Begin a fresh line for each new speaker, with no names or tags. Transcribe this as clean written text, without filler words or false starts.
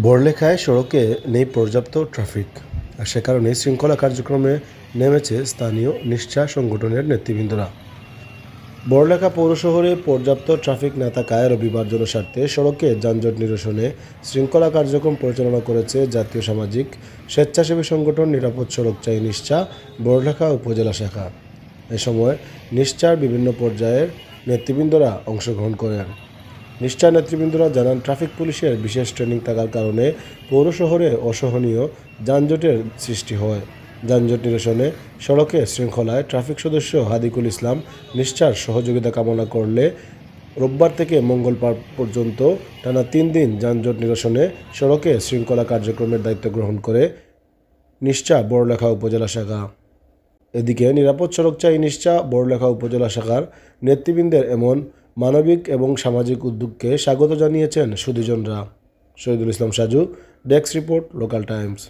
বড়লেখায় সড়কে নেই পর্যাপ্ত ট্রাফিক, আর সে কারণে শৃঙ্খলা কার্যক্রমে নেমেছে স্থানীয় নিষ্ঠা সংগঠনের নেতৃবৃন্দরা। বড়লেখা পৌর শহরে পর্যাপ্ত ট্রাফিক না থাকায় রবিবার জনস্বার্থে সড়কে যানজট নিরসনে শৃঙ্খলা কার্যক্রম পরিচালনা করেছে জাতীয় সামাজিক স্বেচ্ছাসেবী সংগঠন নিরাপদ সড়ক চাই নিষ্ঠা বড়লেখা উপজেলা শাখা। এ সময় নিষ্ঠার বিভিন্ন পর্যায়ের নেতৃবৃন্দরা অংশগ্রহণ করেন। নিষ্ঠা নেতৃবৃন্দরা জানান, ট্রাফিক পুলিশের বিশেষ ট্রেনিং থাকার কারণে পৌর শহরে অসহনীয় যানজটের সৃষ্টি হয়। যানজট নিরসনে সড়কে শৃঙ্খলায় ট্রাফিক সদস্য হাদিকুল ইসলাম নিষ্ঠার সহযোগিতা কামনা করলে রোববার থেকে মঙ্গলবার পর্যন্ত টানা 3 দিন যানজট নিরসনে সড়কে শৃঙ্খলা কার্যক্রমের দায়িত্ব গ্রহণ করে নিষ্ঠা বড়লেখা উপজেলা শাখা। এদিকে নিরাপদ সড়ক চাই নিষ্ঠা বড়লেখা উপজেলা শাখার নেতৃবৃন্দের এমন মানবিক এবং সামাজিক উদ্যোগকে স্বাগত জানিয়েছেন সুধীজনরা। Shahidul Islam Saju, desk report, local Times.